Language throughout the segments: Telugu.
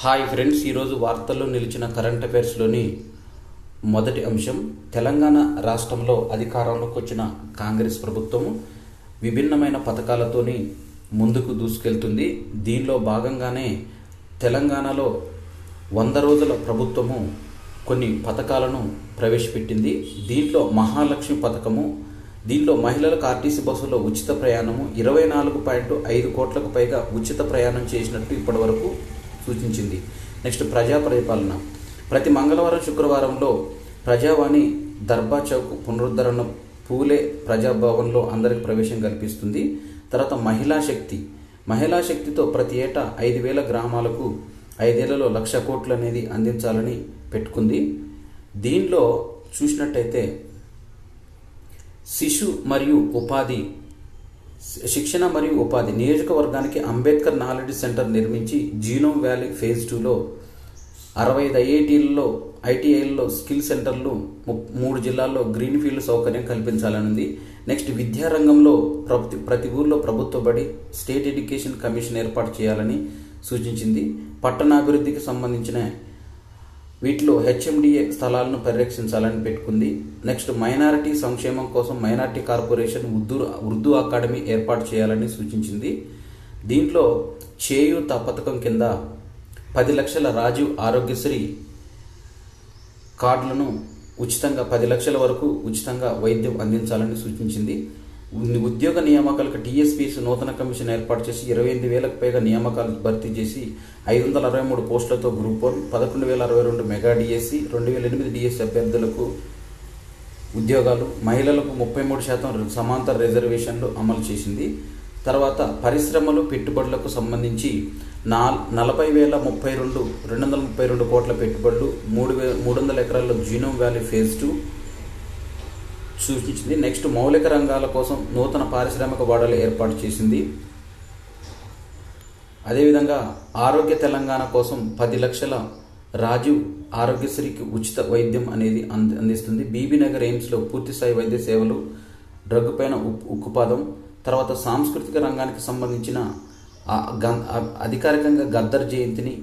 హాయ్ ఫ్రెండ్స్, ఈరోజు వార్తల్లో నిలిచిన కరెంట్ అఫైర్స్లోని మొదటి అంశం, తెలంగాణ రాష్ట్రంలో అధికారంలోకి వచ్చిన కాంగ్రెస్ ప్రభుత్వము విభిన్నమైన పథకాలతోని ముందుకు దూసుకెళ్తుంది. దీనిలో భాగంగానే తెలంగాణలో 100 రోజుల ప్రభుత్వము కొన్ని పథకాలను ప్రవేశపెట్టింది. దీంట్లో మహాలక్ష్మి పథకము, దీంట్లో మహిళలకు ఆర్టీసీ బస్సులో ఉచిత ప్రయాణము, 24.5 కోట్లకు పైగా ఉచిత ప్రయాణం చేసినట్టు ఇప్పటివరకు సూచించింది. నెక్స్ట్ ప్రజా పరిపాలన. ప్రతి మంగళవారం శుక్రవారంలో ప్రజావాణి దర్బా చౌక్ పునరుద్ధరణ పూలే ప్రజాభవన్లో అందరికి ప్రవేశం కల్పిస్తుంది. తర్వాత మహిళా శక్తితో ప్రతి ఏటా 5,000 గ్రామాలకు 5 ఏళ్లలో 1,00,000 కోట్లు అనేది అందించాలని పెట్టుకుంది. దీనిలో చూసినట్టయితే శిక్షణ మరియు ఉపాధి నియోజకవర్గానికి అంబేద్కర్ నాలెడ్జ్ సెంటర్ నిర్మించి జీనోమ్ వ్యాలీ ఫేజ్ 2లో 65 ఐటీఐల్లో స్కిల్ సెంటర్లు, 3 జిల్లాల్లో గ్రీన్ ఫీల్డ్ సౌకర్యం కల్పించాలనుంది. నెక్స్ట్ విద్యారంగంలో ప్రతి ఊర్లో ప్రభుత్వ బడి, స్టేట్ ఎడ్యుకేషన్ కమిషన్ ఏర్పాటు చేయాలని సూచించింది. పట్టణాభివృద్ధికి సంబంధించిన వీటిలో హెచ్ఎండిఏ స్థలాలను పరిరక్షించాలని పెట్టుకుంది. నెక్స్ట్ మైనారిటీ సంక్షేమం కోసం మైనారిటీ కార్పొరేషన్, ఉర్దూ అకాడమీ ఏర్పాటు చేయాలని సూచించింది. దీంట్లో చేయూత పథకం కింద 10 లక్షల రాజీవ్ ఆరోగ్యశ్రీ కార్డులను ఉచితంగా 10 లక్షల వరకు ఉచితంగా వైద్యం అందించాలని సూచించింది. ఉద్యోగ నియామకాలకు టీఎస్పీఎస్ నూతన కమిషన్ ఏర్పాటు చేసి 28,000కు పైగా నియామకాలు భర్తీ చేసి 563 పోస్టులతో గ్రూప్ 1, 11,062 మెగా డిఎస్సి, 2,008 డిఎస్సి అభ్యర్థులకు ఉద్యోగాలు, మహిళలకు 33% సమాంతర రిజర్వేషన్లు అమలు చేసింది. తర్వాత పరిశ్రమలు, పెట్టుబడులకు సంబంధించి 40,032 కోట్ల పెట్టుబడులు, 300 ఎకరాల్లో జీనోమ్ వ్యాలీ ఫేజ్ 2 సూచించింది. నెక్స్ట్ మౌలిక రంగాల కోసం నూతన పారిశ్రామిక వాడలు ఏర్పాటు చేసింది. అదేవిధంగా ఆరోగ్య తెలంగాణ కోసం 10 లక్షల రాజీవ్ ఆరోగ్యశ్రీకి ఉచిత వైద్యం అనేది అందిస్తుంది. బీబీనగర్ ఎయిమ్స్లో పూర్తిస్థాయి వైద్య సేవలు, డ్రగ్ పైన ఉక్కుపాదం. తర్వాత సాంస్కృతిక రంగానికి సంబంధించిన అధికారికంగా గద్దర్ జయంతిని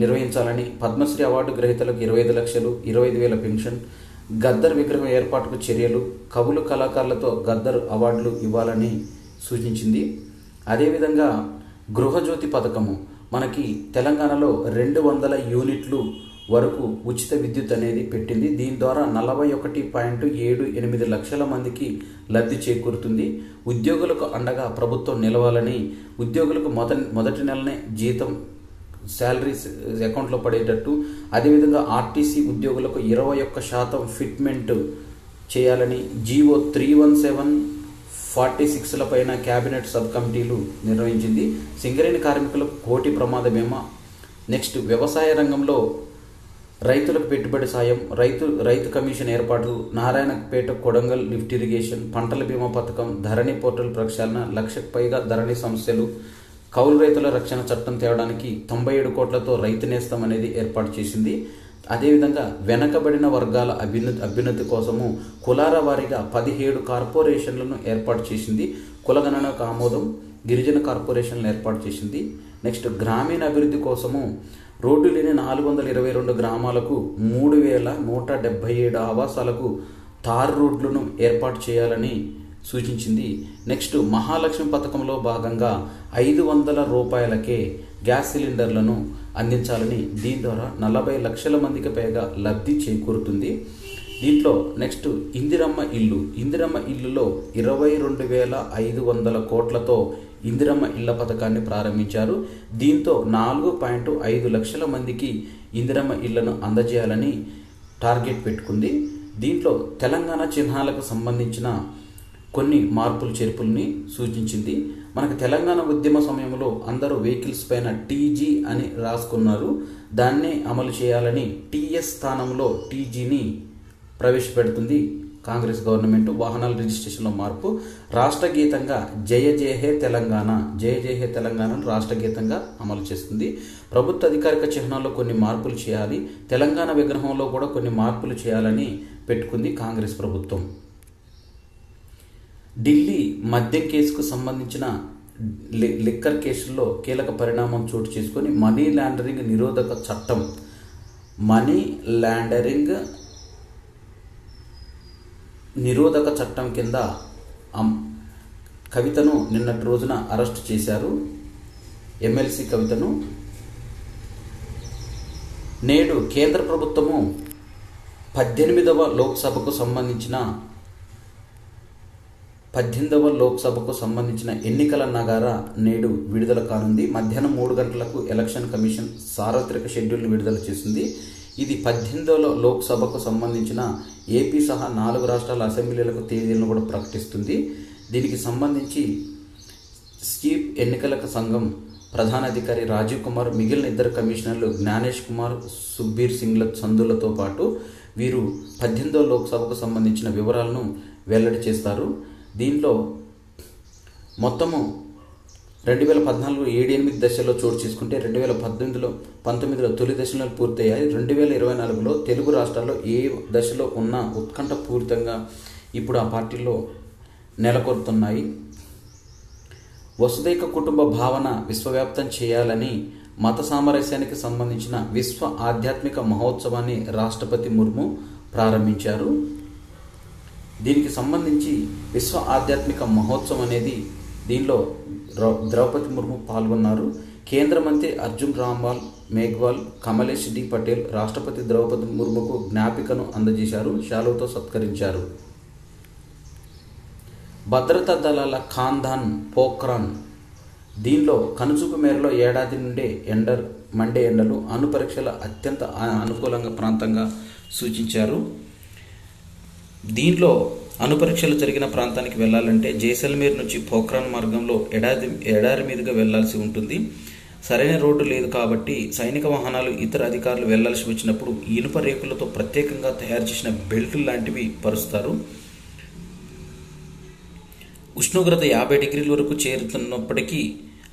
నిర్వహించాలని, పద్మశ్రీ అవార్డు గ్రహీతలకు 25 లక్షలు, 25,000 పెన్షన్, గద్దర్ విగ్రహం ఏర్పాటుకు చర్యలు, కవులు కళాకారులతో గద్దర్ అవార్డులు ఇవ్వాలని సూచించింది. అదేవిధంగా గృహజ్యోతి పథకము, మనకి తెలంగాణలో 200 యూనిట్లు వరకు ఉచిత విద్యుత్ అనేది పెట్టింది. దీని ద్వారా 41.78 లక్షల మందికి లబ్ధి చేకూరుతుంది. ఉద్యోగులకు అండగా ప్రభుత్వం నిలవాలని, ఉద్యోగులకు మొదటి నెలనే జీతం శాలరీస్ అకౌంట్లో పడేటట్టు, అదేవిధంగా ఆర్టీసీ ఉద్యోగులకు 21% ఫిట్మెంట్ చేయాలని జీవో 317/46 పైన క్యాబినెట్ సబ్ కమిటీలు నిర్వహించింది. సింగరేణి కార్మికులకు 1 కోటి ప్రమాద బీమా. నెక్స్ట్ వ్యవసాయ రంగంలో రైతులకు పెట్టుబడి సాయం, రైతు కమిషన్ ఏర్పాటు, నారాయణపేట కొడంగల్ లిఫ్ట్ ఇరిగేషన్, పంటల బీమా పథకం, ధరణి పోర్టల్ ప్రక్షాళన, 1,00,000కు పైగా ధరణి సమస్యలు, కౌలు రైతుల రక్షణ చట్టం తేవడానికి 97 కోట్లతో రైతు నేస్తం అనేది ఏర్పాటు చేసింది. అదేవిధంగా వెనకబడిన వర్గాల అభ్యున్నతి కోసము కులాల వారీగా 17 కార్పొరేషన్లను ఏర్పాటు చేసింది. కులగణనకు ఆమోదం, గిరిజన కార్పొరేషన్లను ఏర్పాటు చేసింది. నెక్స్ట్ గ్రామీణ అభివృద్ధి కోసము రోడ్డు లేని 422 గ్రామాలకు 3,177 ఆవాసాలకు తార్ రోడ్లను ఏర్పాటు చేయాలని సూచించింది. నెక్స్ట్ మహాలక్ష్మి పథకంలో భాగంగా 500 రూపాయలకే గ్యాస్ సిలిండర్లను అందించాలని, దీని ద్వారా 40 లక్షల మందికి పైగా లబ్ధి చేకూరుతుంది. దీంట్లో నెక్స్ట్ ఇందిరమ్మ ఇల్లులో 22,500 కోట్లతో ఇందిరమ్మ ఇళ్ల పథకాన్ని ప్రారంభించారు. దీంతో 4.5 లక్షల మందికి ఇందిరమ్మ ఇళ్లను అందజేయాలని టార్గెట్ పెట్టుకుంది. దీంట్లో తెలంగాణ చిహ్నాలకు సంబంధించిన కొన్ని మార్పులు చేర్పుల్ని సూచించింది. మనకు తెలంగాణ ఉద్యమ సమయంలో అందరూ వెహికల్స్ పైన టీజీ అని రాసుకున్నారు. దాన్నే అమలు చేయాలని టీఎస్ స్థానంలో టీజీని ప్రవేశపెడుతుంది కాంగ్రెస్ గవర్నమెంట్. వాహనాల రిజిస్ట్రేషన్లో మార్పు. రాష్ట్ర గీతంగా జయ జయ హే తెలంగాణను రాష్ట్ర గీతంగా అమలు చేస్తుంది. ప్రభుత్వ అధికారిక చిహ్నాల్లో కొన్ని మార్పులు చేయాలి, తెలంగాణ విగ్రహంలో కూడా కొన్ని మార్పులు చేయాలని పెట్టుకుంది కాంగ్రెస్ ప్రభుత్వం. ఢిల్లీ మద్యం కేసుకు సంబంధించిన లిక్కర్ కేసుల్లో కీలక పరిణామం చోటు చేసుకొని మనీ లాండరింగ్ నిరోధక చట్టం కింద కవితను నిన్నటి రోజున అరెస్ట్ చేశారు. ఎమ్మెల్సీ కవితను. నేడు కేంద్ర ప్రభుత్వము 18వ లోక్సభకు సంబంధించిన ఎన్నికల నగారా నేడు విడుదల కానుంది. మధ్యాహ్నం 3 గంటలకు ఎలక్షన్ కమిషన్ సార్వత్రిక షెడ్యూల్ను విడుదల చేసింది. ఇది 18వ లోక్సభకు సంబంధించిన ఏపీ సహా 4 రాష్ట్రాల అసెంబ్లీలకు తేదీలను కూడా ప్రకటిస్తుంది. దీనికి సంబంధించి చీఫ్ ఎన్నికల సంఘం ప్రధానాధికారి రాజీవ్ కుమార్, మిగిలిన 2 కమిషనర్లు జ్ఞానేష్ కుమార్, సుఖ్బీర్ సింగ్ల సందులతో పాటు వీరు 18వ లోక్సభకు సంబంధించిన వివరాలను వెల్లడి చేస్తారు. దీంట్లో మొత్తము 2014 7-8 దశల్లో చోటు చేసుకుంటే 2019లో తొలి దశలో పూర్తయ్యాయి. 2024లో తెలుగు రాష్ట్రాల్లో ఏ దశలో ఉన్న ఉత్కంఠపూరితంగా ఇప్పుడు ఆ పార్టీల్లో నెలకొల్పుతున్నాయి. వసుదైక కుటుంబ భావన విశ్వవ్యాప్తం చేయాలని మత సామరస్యానికి సంబంధించిన విశ్వ ఆధ్యాత్మిక మహోత్సవాన్ని రాష్ట్రపతి ముర్ము ప్రారంభించారు. దీనికి సంబంధించి విశ్వ ఆధ్యాత్మిక మహోత్సవం అనేది దీనిలో ద్రౌపది ముర్ము పాల్గొన్నారు. కేంద్ర మంత్రి అర్జున్ రామ్ మేఘ్వాల్, కమలేష్ డి పటేల్ రాష్ట్రపతి ద్రౌపది ముర్ముకు జ్ఞాపికను అందజేశారు, శాలువతో సత్కరించారు. భద్రతా దళాల ఖాందాన్ పోఖ్రాన్. దీనిలో కనుచూపు మేరలో ఏడాది నుండే మండే ఎండలు అణు పరీక్షల అత్యంత అనుకూలంగా ప్రాంతంగా సూచించారు. దీనిలో అణు పరీక్షలు జరిగిన ప్రాంతానికి వెళ్లాలంటే జైసల్మేర్ నుంచి పోఖ్రాన్ మార్గంలో ఎడారి మీదుగా వెళ్లాల్సి ఉంటుంది. సరైన రోడ్డు లేదు కాబట్టి సైనిక వాహనాలు, ఇతర అధికారులు వెళ్లాల్సి వచ్చినప్పుడు ఇనుప రేకులతో ప్రత్యేకంగా తయారు చేసిన బెల్టులు లాంటివి పరుస్తారు. ఉష్ణోగ్రత 50 డిగ్రీల వరకు చేరుతున్నప్పటికీ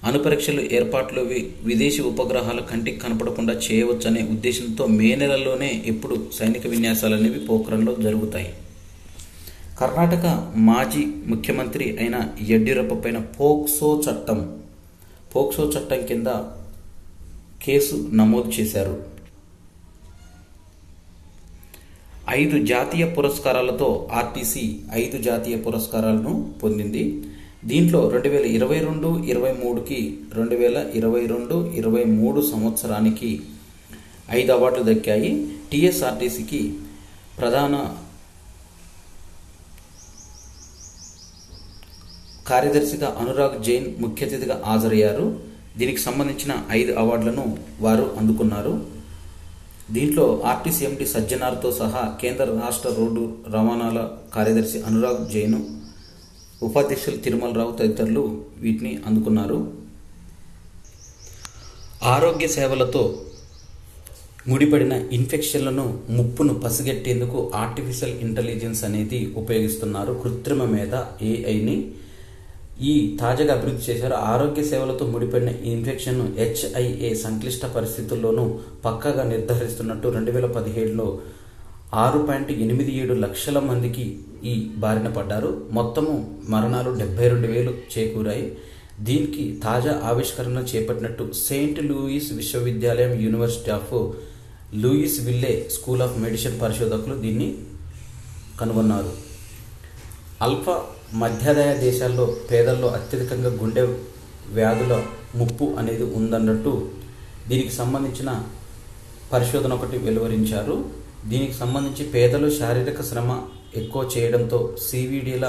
అణు పరీక్షలు ఏర్పాట్లు విదేశీ ఉపగ్రహాల కంటికి కనపడకుండా చేయవచ్చనే ఉద్దేశంతో మే నెలలోనే ఎప్పుడు సైనిక విన్యాసాలు అనేవి పోఖ్రాన్లో జరుగుతాయి. కర్ణాటక మాజీ ముఖ్యమంత్రి అయిన యడ్యూరప్ప పైన పోక్సో చట్టం కింద కేసు నమోదు చేశారు. 5 జాతీయ పురస్కారాలతో ఆర్టీసీ 5 జాతీయ పురస్కారాలను పొందింది. దీంట్లో 2022-23కి 2022-23 సంవత్సరానికి 5 అవార్డులు దక్కాయి. టీఎస్ఆర్టీసీకి ప్రధాన కార్యదర్శిగా అనురాగ్ జైన్ ముఖ్య అతిథిగా హాజరయ్యారు. దీనికి సంబంధించిన 5 అవార్డులను వారు అందుకున్నారు. దీంట్లో ఆర్టీసీ ఎండీ సజ్జనార్తో సహా కేంద్ర రాష్ట్ర రోడ్డు రవాణాల కార్యదర్శి అనురాగ్ జైన్, ఉపాధ్యక్షులు తిరుమలరావు తదితరులు వీటిని అందుకున్నారు. ఆరోగ్య సేవలతో ముడిపడిన ఇన్ఫెక్షన్లను ముప్పును పసిగట్టేందుకు ఆర్టిఫిషియల్ ఇంటెలిజెన్స్ అనేది ఉపయోగిస్తున్నారు. కృత్రిమ మేధ ఏఐని ఈ తాజాగా అభివృద్ధి చేశారు. ఆరోగ్య సేవలతో ముడిపడిన ఇన్ఫెక్షన్ను HIA సంక్లిష్ట పరిస్థితుల్లోనూ పక్కాగా నిర్ధారిస్తున్నట్టు 2017లో 6.87 లక్షల మందికి ఈ బారిన పడ్డారు. మొత్తము మరణాలు 72,000 చేకూరాయి. దీనికి తాజా ఆవిష్కరణ చేపట్టినట్టు సెయింట్ లూయిస్ విశ్వవిద్యాలయం, university of Louisville school of medicine పరిశోధకులు దీన్ని కనుగొన్నారు. అల్ప మధ్యాదాయ దేశాల్లో పేదల్లో అత్యధికంగా గుండె వ్యాధుల ముప్పు అనేది ఉందన్నట్టు దీనికి సంబంధించిన పరిశోధన ఒకటి వెలువరించారు. దీనికి సంబంధించి పేదలు శారీరక శ్రమ ఎక్కువ చేయడంతో CVDల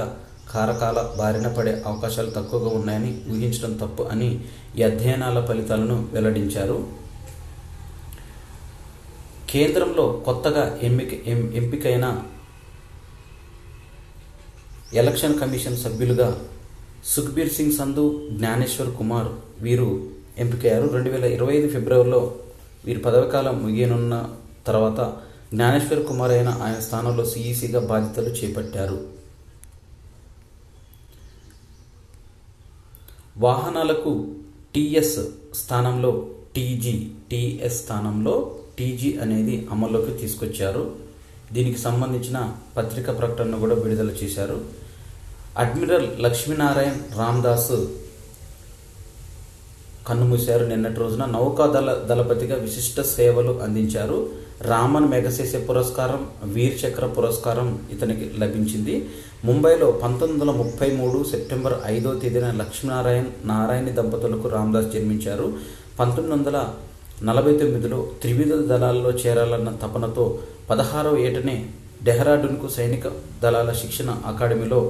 కారకాల బారిన పడే అవకాశాలు తక్కువగా ఉన్నాయని ఊహించడం తప్పు అని ఈ అధ్యయనాల ఫలితాలను వెల్లడించారు. కేంద్రంలో కొత్తగా ఎంపికైన ఎలక్షన్ కమిషన్ సభ్యులుగా సుఖ్బీర్ సింగ్ సంధు, జ్ఞానేశ్వర్ కుమార్ వీరు ఎంపికయ్యారు. 2025 ఫిబ్రవరిలో వీరి పదవీకాలం ముగియనున్న తర్వాత జ్ఞానేశ్వర్ కుమార్ ఆయన స్థానంలో CECగా బాధ్యతలు చేపట్టారు. వాహనాలకు TS స్థానంలో TG అనేది అమల్లోకి తీసుకొచ్చారు. దీనికి సంబంధించిన పత్రికా ప్రకటనను కూడా విడుదల చేశారు. అడ్మిరల్ లక్ష్మీనారాయణ్ రామ్దాస్ కన్నుమూశారు. నిన్నటి రోజున నౌకాదళ దళపతిగా విశిష్ట సేవలు అందించారు. రామన్ మెగసెసే పురస్కారం, వీర్ చక్ర పురస్కారం ఇతనికి లభించింది. ముంబైలో 1933 సెప్టెంబర్ 5వ తేదీన లక్ష్మీనారాయణ దంపతులకు రామదాస్ జన్మించారు. 1949లో త్రివిధ దళాల్లో చేరాలన్న తపనతో 16వ ఏటనే డెహ్రాడూన్కు సైనిక దళాల శిక్షణ అకాడమీలో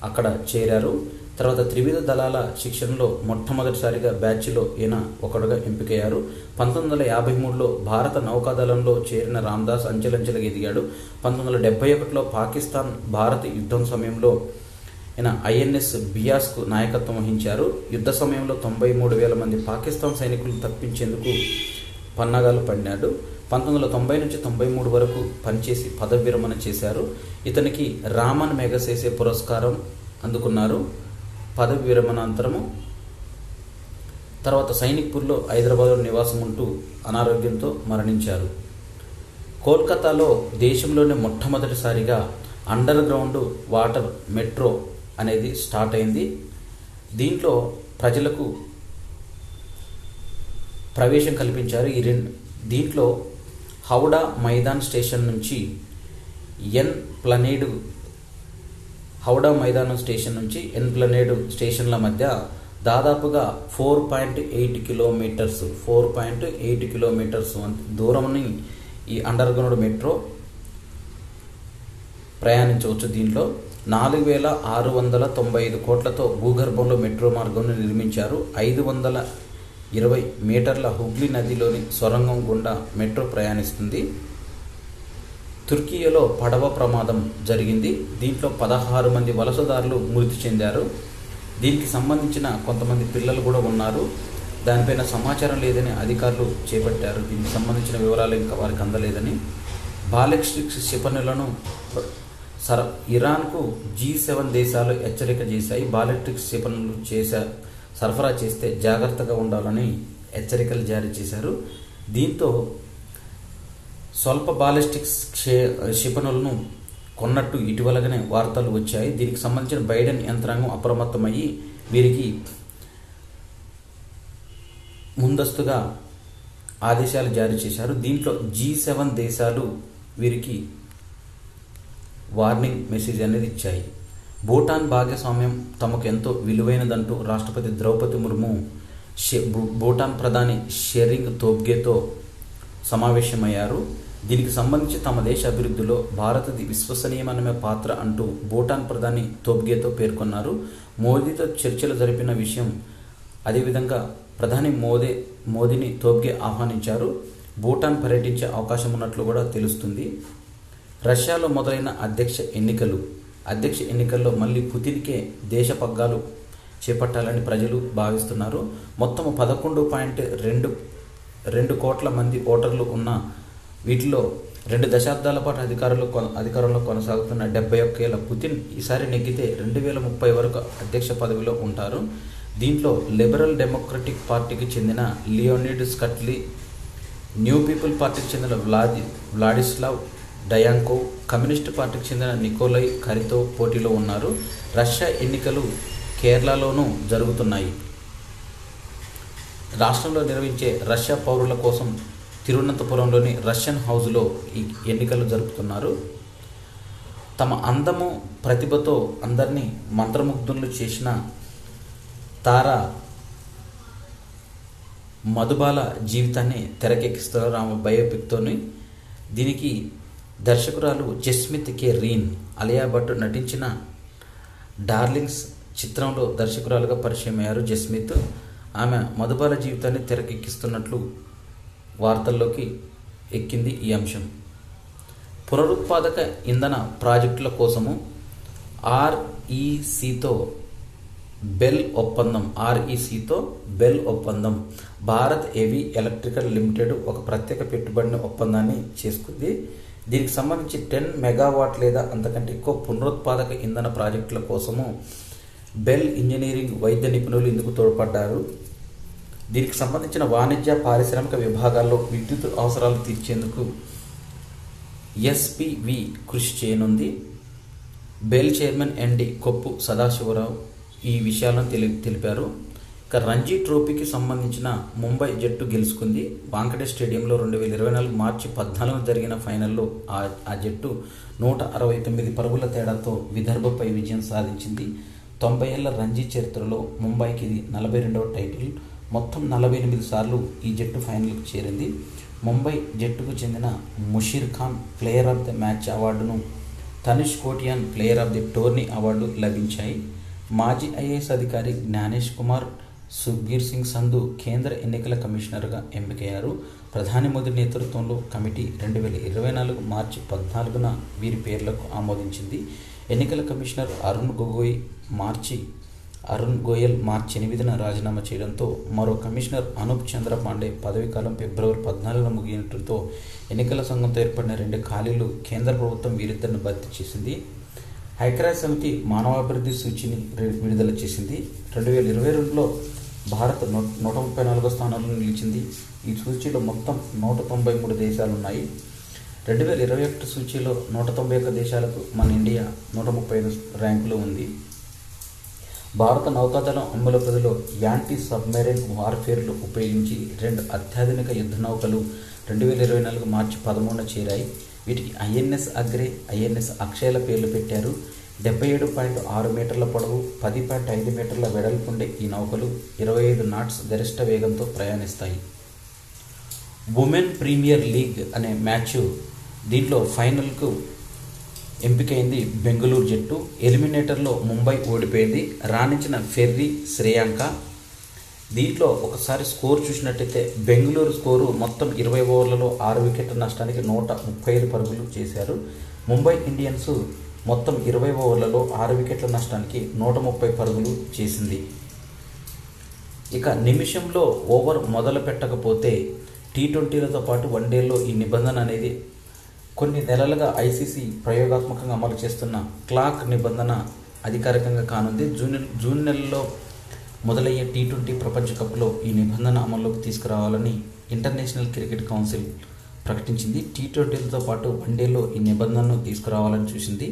అక్కడ చేరారు. తర్వాత త్రివిధ దళాల శిక్షణలో మొట్టమొదటిసారిగా బ్యాచ్లో ఈయన ఒకడుగా ఎంపికయ్యారు. 1953లో భారత నౌకాదళంలో చేరిన రామదాస్ అంచెలంచెలుగా ఎదిగాడు. 1971లో పాకిస్తాన్ భారత యుద్ధం సమయంలో ఈయన ఐఎన్ఎస్ బియాస్కు నాయకత్వం వహించారు. యుద్ధ సమయంలో 93,000 మంది పాకిస్తాన్ సైనికులు తప్పించేందుకు పన్నాగాలు పడినాడు. 1990 నుంచి 93 వరకు పనిచేసి పదవి విరమణ చేశారు. ఇతనికి రామన్ మెగసెసే పురస్కారం అందుకున్నారు పదవి విరమణాంతరము. తర్వాత సైనిక్పూర్లో హైదరాబాద్లో నివాసం ఉంటూ అనారోగ్యంతో మరణించారు. కోల్కతాలో దేశంలోనే మొట్టమొదటిసారిగా అండర్ గ్రౌండ్ వాటర్ మెట్రో అనేది స్టార్ట్ అయింది. దీంట్లో ప్రజలకు ప్రవేశం కల్పించారు. దీంట్లో హౌడా మైదాన్ స్టేషన్ నుంచి హౌడా మైదానం స్టేషన్ నుంచి ఎన్ ప్లనేడు స్టేషన్ల మధ్య దాదాపుగా 4.8 కిలోమీటర్స్ దూరంని ఈ అండర్ గ్రౌండ్ మెట్రో ప్రయాణించవచ్చు. దీంట్లో 4,695 కోట్లతో భూగర్భంలో మెట్రో మార్గంను నిర్మించారు. 520 మీటర్ల హుగ్లీ నదిలోని సొరంగం గుండా మెట్రో ప్రయాణిస్తుంది. తుర్కియాలో పడవ ప్రమాదం జరిగింది. దీంట్లో 16 మంది వలసదారులు మృతి చెందారు. దీనికి సంబంధించిన కొంతమంది పిల్లలు కూడా ఉన్నారు. దానిపైన సమాచారం లేదని అధికారులు చేపట్టారు. దీనికి సంబంధించిన వివరాలు ఇంకా వారికి అందలేదని. బాలిస్టిక్ క్షిపణులను ఇరాన్కు G7 దేశాలు హెచ్చరిక చేశాయి. బాలిస్టిక్ క్షిపణులు సరఫరా చేస్తే జాగ్రత్తగా ఉండాలని హెచ్చరికలు జారీ చేశారు. దీంతో స్వల్ప బాలిస్టిక్ క్షిపణులను కొన్నట్టు ఇటీవలగానే వార్తలు వచ్చాయి. దీనికి సంబంధించిన బైడెన్ యంత్రాంగం అప్రమత్తమయ్యి వీరికి ముందస్తుగా ఆదేశాలు జారీ చేశారు. దీంట్లో G7 దేశాలు వీరికి వార్నింగ్ మెసేజ్ అనేది ఇచ్చాయి. భూటాన్ భాగస్వామ్యం తమకు ఎంతో విలువైనదంటూ రాష్ట్రపతి ద్రౌపది ముర్ము భూటాన్ ప్రధాని షెరింగ్ తోబ్గేతో సమావేశమయ్యారు. దీనికి సంబంధించి తమ దేశ అభివృద్ధిలో భారత్ది విశ్వసనీయమైన పాత్ర అంటూ భూటాన్ ప్రధాని తోబ్గేతో పేర్కొన్నారు. మోదీతో చర్చలు జరిపిన విషయం, అదేవిధంగా ప్రధాని మోదీని తోబ్గే ఆహ్వానించారు. భూటాన్ పర్యటించే అవకాశం ఉన్నట్లు కూడా తెలుస్తుంది. రష్యాలో మొదలైన అధ్యక్ష ఎన్నికల్లో మళ్ళీ పుతిన్కే దేశ పగ్గాలు చేపట్టాలని ప్రజలు భావిస్తున్నారు. మొత్తం 11.2 కోట్ల మంది ఓటర్లు ఉన్న వీటిలో 2 దశాబ్దాల పాటు అధికారంలో కొనసాగుతున్న 71 ఏళ్ల పుతిన్ ఈసారి నెగ్గితే 2030 వరకు అధ్యక్ష పదవిలో ఉంటారు. దీంట్లో లిబరల్ డెమోక్రటిక్ పార్టీకి చెందిన లియోనిడ్ స్కట్లీ, న్యూ పీపుల్ పార్టీకి చెందిన వ్లాడిస్లావ్ డయాంకోవ్, కమ్యూనిస్టు పార్టీకి చెందిన నికోలై కరితో పోటీలో ఉన్నారు. రష్యా ఎన్నికలు కేరళలోనూ జరుగుతున్నాయి. రాష్ట్రంలో నిర్వహించే రష్యా పౌరుల కోసం తిరువనంతపురంలోని రష్యన్ హౌస్లో ఈ ఎన్నికలు జరుపుతున్నారు. తమ అందము ప్రతిభతో అందరినీ మంత్రముగ్ధులు చేసిన తార మధుబాల జీవితాన్ని తెరకెక్కిస్తున్నారు ఆమె బయోపిక్తోని. దీనికి దర్శకురాలు జస్మిత్ కే రీన్, అలియా భట్ నటించిన డార్లింగ్స్ చిత్రంలో దర్శకురాలుగా పరిచయం అయ్యారు జస్మిత్. ఆమె మధుబాల జీవితాన్ని తెరకెక్కిస్తున్నట్లు వార్తల్లోకి ఎక్కింది ఈ అంశం. పునరుత్పాదక ఇంధన ప్రాజెక్టుల కోసము RECతో బెల్ ఒప్పందం భారత్ హెవీ ఎలక్ట్రికల్ లిమిటెడ్ ఒక ప్రత్యేక పెట్టుబడిని ఒప్పందాన్ని చేసుకుంది. దీనికి సంబంధించి 10 మెగావాట్ లేదా అంతకంటే ఎక్కువ పునరుత్పాదక ఇంధన ప్రాజెక్టుల కోసము బెల్ ఇంజనీరింగ్ వైద్య నిపుణులు ఇందుకు తోడ్పడ్డారు. దీనికి సంబంధించిన వాణిజ్య పారిశ్రామిక విభాగాల్లో విద్యుత్ అవసరాలు తీర్చేందుకు SPV కృషి చేయనుంది. బెల్ చైర్మన్ ND కొప్పు సదాశివరావు ఈ విషయాలను తెలిపారు. ఇక రంజీ ట్రోఫీకి సంబంధించిన ముంబై జట్టు గెలుచుకుంది. వాంకడే స్టేడియంలో 2024 మార్చి 14 జరిగిన ఫైనల్లో ఆ జట్టు 169 పరుగుల తేడాతో విదర్భపై విజయం సాధించింది. 90 ఏళ్ల రంజీ చరిత్రలో ముంబైకి ఇది 42వ టైటిల్. మొత్తం 48 సార్లు ఈ జట్టు ఫైనల్కు చేరింది. ముంబై జట్టుకు చెందిన Musheer Khan player of the match అవార్డును, Tanish Kotian player of the tourney award లభించాయి. మాజీ ఐఏఎస్ అధికారి జ్ఞానేష్ కుమార్, సుఖ్బీర్ సింగ్ సంధు కేంద్ర ఎన్నికల కమిషనర్గా ఎంపికయ్యారు. ప్రధాని మోదీ నేతృత్వంలో కమిటీ 2024 మార్చి 14న వీరి పేర్లకు ఆమోదించింది. ఎన్నికల కమిషనర్ అరుణ్ గోయల్ మార్చి 8న రాజీనామా చేయడంతో మరో కమిషనర్ అనూప్ చంద్ర పాండే పదవీకాలం ఫిబ్రవరి 14న ముగియడంతో ఎన్నికల సంఘంతో ఏర్పడిన 2 ఖాళీలు కేంద్ర ప్రభుత్వం వీరిద్దరిని భర్తీ చేసింది. ఐక్యరాజ్య సమితి మానవాభివృద్ధి సూచిని విడుదల చేసింది. 2022లో భారత్ 134వ స్థానంలో నిలిచింది. ఈ సూచీలో మొత్తం 193 దేశాలున్నాయి. 2021 సూచీలో 191 దేశాలకు మన ఇండియా 135 ర్యాంకులో ఉంది. భారత నౌకాదళం అమలు పరిధిలో యాంటీ సబ్మెరైన్ వార్ఫేర్లు ఉపయోగించి 2 అత్యాధునిక యుద్ధ నౌకలు 2024 మార్చి 13న చేరాయి. వీటికి ఐఎన్ఎస్ అగ్రే, ఐఎన్ఎస్ అక్షయల పేర్లు పెట్టారు. 77.6 మీటర్ల పొడవు, 10.5 మీటర్ల వెడల్పుండే ఈ నౌకలు 25 నాట్స్ గరిష్ట వేగంతో ప్రయాణిస్తాయి. ఉమెన్ ప్రీమియర్ లీగ్ అనే మ్యాచ్ దీంట్లో ఫైనల్కు ఎంపికైంది బెంగళూరు జట్టు. ఎలిమినేటర్లో ముంబై ఓడిపోయింది. రాణించిన ఫెర్రీ, శ్రేయాంక. దీంట్లో ఒకసారి స్కోర్ చూసినట్టయితే బెంగళూరు స్కోరు మొత్తం 20 ఓవర్లలో 6 వికెట్ల నష్టానికి 135 పరుగులు చేశారు. ముంబై ఇండియన్స్ మొత్తం 20 ఓవర్లలో 6 వికెట్ల నష్టానికి 130 పరుగులు చేసింది. ఇక నిమిషంలో ఓవర్ మొదలు పెట్టకపోతే T20లతో పాటు వన్డేల్లో ఈ నిబంధన అనేది కొన్ని నెలలుగా ఐసీసీ ప్రయోగాత్మకంగా అమలు చేస్తున్న క్లాక్ నిబంధన అధికారికంగా కానుంది. జూన్ నెలలో మొదలయ్యే T20 ప్రపంచ కప్లో ఈ నిబంధన అమల్లోకి తీసుకురావాలని ఇంటర్నేషనల్ క్రికెట్ కౌన్సిల్ ప్రకటించింది. T20లతో పాటు వన్డేలో ఈ నిబంధనను తీసుకురావాలని చూసింది.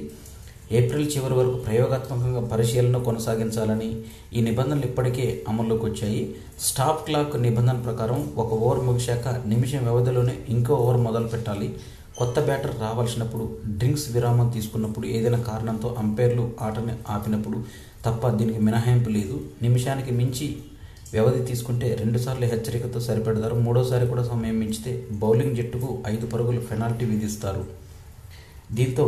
ఏప్రిల్ చివరి వరకు ప్రయోగాత్మకంగా పరిశీలన కొనసాగించాలని ఈ నిబంధనలు ఇప్పటికే అమల్లోకి వచ్చాయి. స్టాప్ క్లాక్ నిబంధన ప్రకారం 1 ఓవర్ ముగిశాక నిమిషం వ్యవధిలోనే ఇంకో ఓవర్ మొదలు పెట్టాలి. కొత్త బ్యాటర్ రావాల్సినప్పుడు, డ్రింక్స్ విరామం తీసుకున్నప్పుడు, ఏదైనా కారణంతో అంపైర్లు ఆటని ఆపినప్పుడు తప్ప దీనికి మినహాయింపు లేదు. నిమిషానికి మించి వ్యవధి తీసుకుంటే 2 సార్లు హెచ్చరికతో సరిపెడతారు. 3వసారి కూడా సమయం మించితే బౌలింగ్ జట్టుకు 5 పరుగులు పెనాల్టీ విధిస్తారు. దీంతో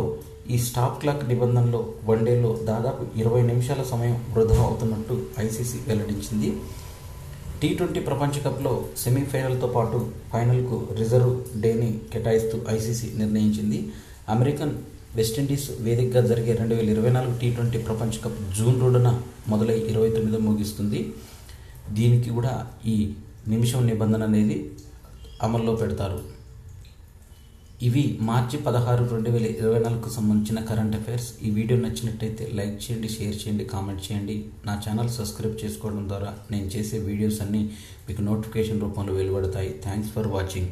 ఈ స్టాప్ క్లాక్ నిబంధనలో వన్డేలో దాదాపు 20 నిమిషాల సమయం వృధా అవుతున్నట్టు ఐసీసీ వెల్లడించింది. T20 ప్రపంచ కప్లో సెమీఫైనల్తో పాటు ఫైనల్కు రిజర్వ్ డేని కేటాయిస్తూ ఐసీసీ నిర్ణయించింది. అమెరికన్ వెస్టిండీస్ వేదికగా జరిగే 2024 T20 ప్రపంచ కప్ జూన్ 2న మొదలై 29 ముగిస్తుంది. దీనికి కూడా ఈ నిమిషం నిబంధన అనేది అమల్లో పెడతారు. ఇవి మార్చి 16, 2024కు సంబంధించిన కరెంట్ అఫైర్స్. ఈ వీడియో నచ్చినట్టయితే లైక్ చేయండి, షేర్ చేయండి, కామెంట్ చేయండి. నా ఛానల్ సబ్స్క్రైబ్ చేసుకోవడం ద్వారా నేను చేసే వీడియోస్ అన్నీ మీకు నోటిఫికేషన్ రూపంలో వెలువడతాయి. Thanks for watching.